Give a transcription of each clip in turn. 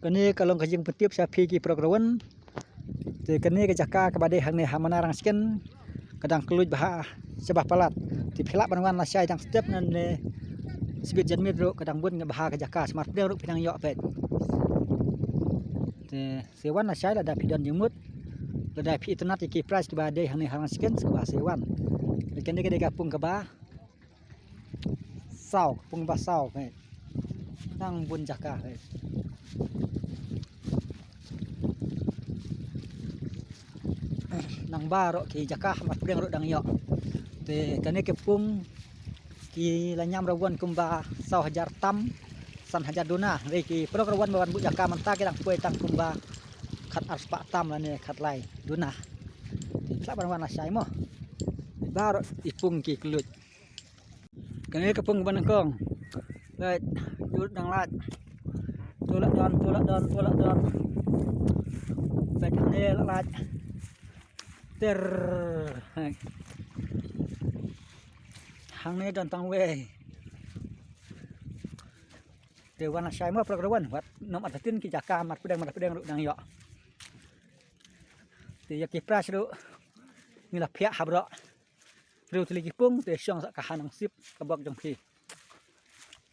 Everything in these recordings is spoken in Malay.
Kani kalau kajing petiep sapi ki prograwan te kani ke jaka ke bade hang ne hamana rang sken kadang keluj bah sebah palat ti phelak banwan la sai jang step nan ne sibit janmit ro kadang bun bah ke jaka smart de ro pinang yok pet te sewan la sai la da pidon jemut la da pi internet ki price ke bade hang ne rang sken sebah sewan kani ke de kapung ke bah sau pung bah sau pet nang bun jaka pet nang baro ki jakah mat preng ro dang yo te kane ke pung ki lanyam rawan kumba 1,000 tam 1,000 dona re ki prograwan bawan bu jakah manta ke dang puai tang kumba khat arspa tam la ne khat lai dona tla ban wan asai mo baro ipung ki kluj kane ke pung ban kong le dut dang lat tolak don bet ne lat ter hang ne dan tang we te wana sai mo prograwan wat nom atatin ki jaka mat pedang ru dang yo te ya ki pras ru ni la phia habro ru tli ki pung te syong sak kahan ang sip kabok jong phi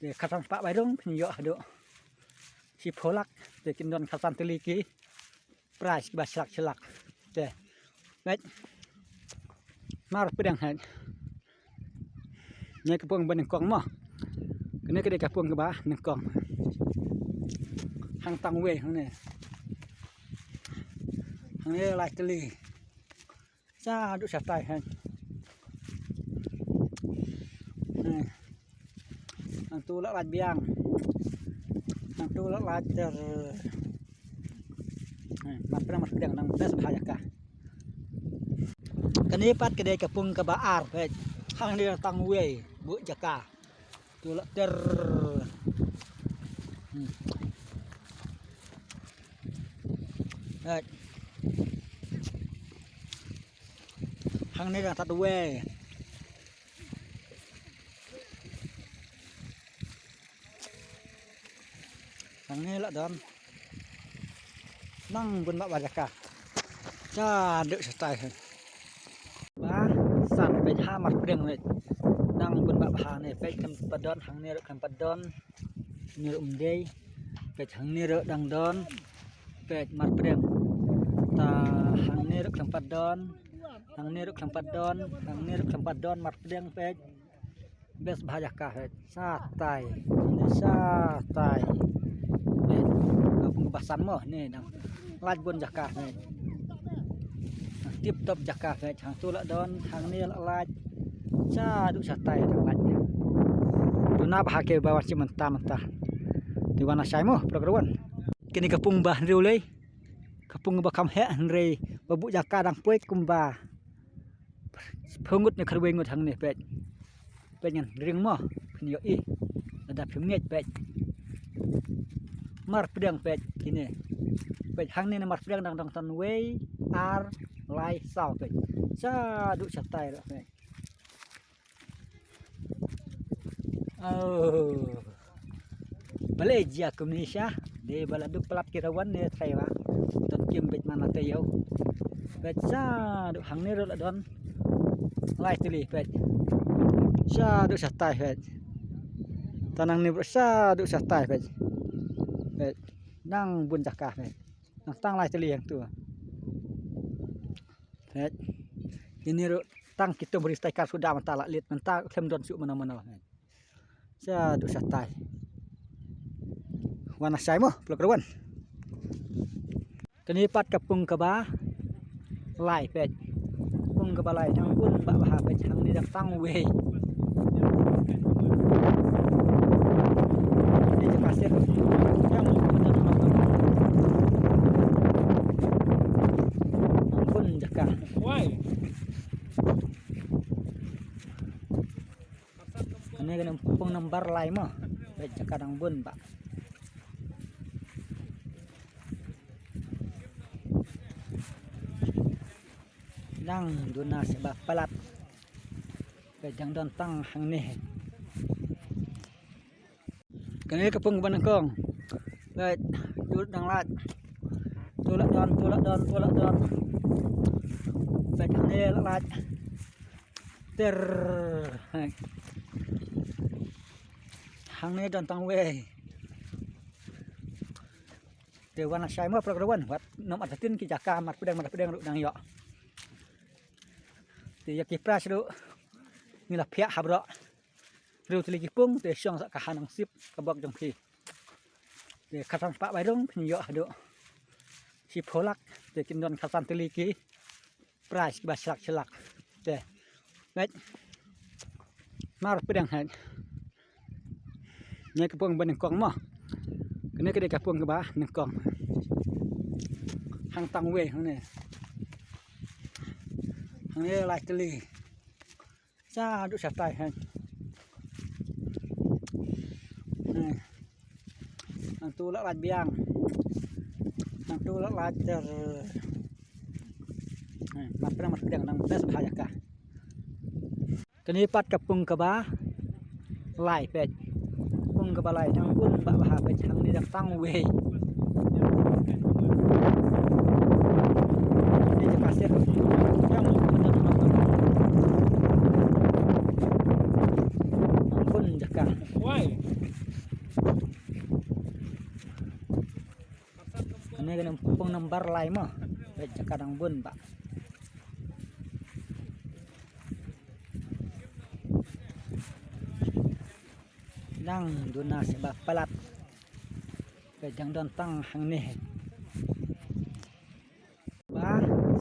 te khasan pa bai dong phin yo hado si pholak te kin don khasan tli ki pras ba selak te baik mar pedang han nya kapung ban kong mo kene ke de kapung ke ba nang kong hang tang we hang ne lai teli sa du sa tai han hang tu la biang hang tu la ter mat pedang nang bes bahaya ka kani pat ke de kapung ke baar pet hang dia tang we bu jaka tu la ter hang ni tat we hang ni la don nang bun ba jaka cha de stai san pe ha mat preng le nang bun ba ha ne pe kam padon hang ne ro kam padon ni dei pe hang ne ro dang don pe mat preng ta hang ne ro kam padon hang ne ro kam padon mat preng pe bes bahaya ka he sa tai ne apung basan mo ne dang laj bun jaka ne tip top jaka pe hang tu la don hang ne laj cha du sa tai dang laj tu na bah ke bawa si mentah di wana sai mo prograwan kini kapung bah riu le kapung ba kam he re babu jaka dang puai kumba phungut ne kharwe ngut hang ne pe ngan ring mo phin yo i ada phimget pe mar pedang pe kini pe hang ne mar pedang dang tan we ar lai sao pe cha du sa tai ra pe Malaysia ke Indonesia de baladu pelat kirawan ne thaiwa ton kim bet mana te yo bet sa du hang ne ro la don lai tili bet sa du sa tai bet tanang ni sa du sa tai bet nang bun jaka bet nang tang lai tili yang tu bet ini ro tang kita beristai kar sudah mentala lit menta kem don su mana-mana sa du sa tai wana sai mo prograwan kani pat kapung ke ba lai pet pung ke ba lai thang pun ba ha pe thang ni dak tang we ni je pasir yang pun jaka wai kani kan pung nomor lai mo pe jaka dang bun ba nang duna sebab palat ke jang don tang hang ne kene kapung ban kong le du ดังลาดตัวละดอนไปทางนี้ละลาดเตอทางนี้ดอนตังเวเดี๋ยววันใช้เมื่อประกวนวัดน้ำอัดตินกิจกรรมมัดเปดงดังเหยาะเดี๋ยวกิปราชดูมีละเพียหับเราเรือทะเลกิปุ้งเดี๋ยวช่วงสักหันสิบกระบอกจงพีเดี๋ยวขัดสันปะใบรุ่งเหยาะดูชิโพลักเดี๋ยวกินดอนขัดสันทะเลกีปราชบาฉลักเดี๋ยวเม็ดมาเปดงเห็นนี่กระปุ้งบนหนึ่งกองมั้งก็นี่ก็ได้กระปุ้งกระบะหนึ่งกองทางตังเวทางนี้ลายทะเลจ้าดูสัตว์ใต้ฮะทางตัวละลายเบียงทางตัวละลายเจอมัดเปรี้ยงดังเบสพายากาก็นี่ปัดกระปุ้งกระบะลายเป็ดปุ้งกระบะลายทางปุ้นบะหาเป็ดทางนี้ดังตังเวนี่จะpasir yang pun jaga why ini kan pung nomor lain mah jaga dang bun pak dang duna sebab pelat pejang don tang hang ni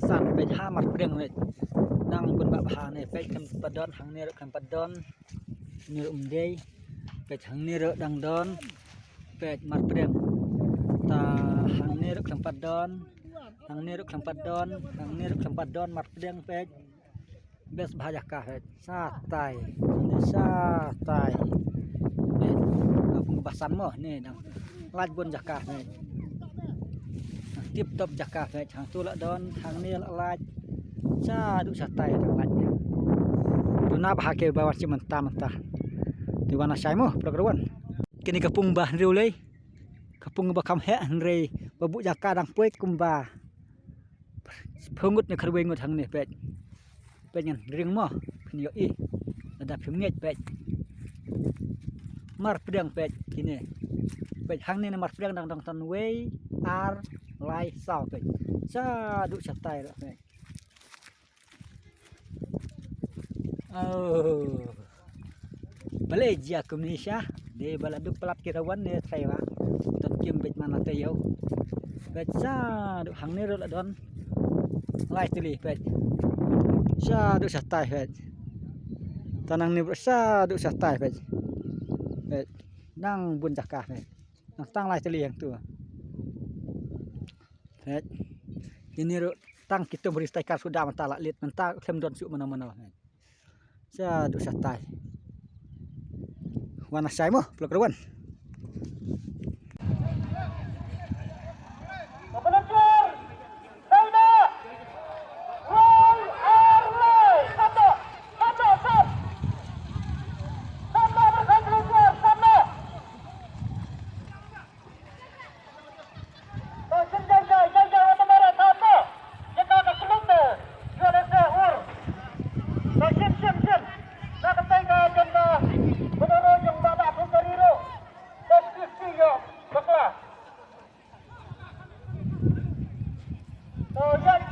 สั่นไปท่ามัดเปรี้ยงเลยนั่งบนบะพาเนี่ยไปคำปัดดอนทางนี้รถคำปัดดอนนี่รถเดย์ไปทางนี้รถดังดอนไปมัดเปรี้ยงตาทางนี้รถคำปัดดอนทางนี้รถคำปัดดอนทางนี้รถคำปัดดอนมัดเปรี้ยงไปเบสบายากาเหซาไตซาไตเนี่ยปุ่งบัสันมั้งนี่ดังลาดบนจากาเนี่ยtiếp tụcจักกาไปทางตัวละดอนทางนี้ละลายชาดุสัตไตทางลายดูน่าบาเกบาวชิมันตาdi wana sai mo program kini kapung bah riu lei kapung ba kam he re babu jaka dang poik kumba phungut ne kharwe ngot hang ne pe nyan ring mo phnyo i ada phimnget pe mar pedang pe kini pe hang ne mar pedang dang tan wei ar lai sao pe sa du satai ra pe Malaysia ke Malaysia di baladu pelap kirawan ne Taiwan ton kim bet mana tayau bet sa du hang ne ro don lai tili bet sa du satai bet tanang ni sa du satai bet nang bun jakah bet nang tang lai tili yang tu bet ini ro tang kita beristai kar sudah mentala lit menta klem don su mana-mana sa du satai Wana sai mo, pelak rawan. Oh, yeah.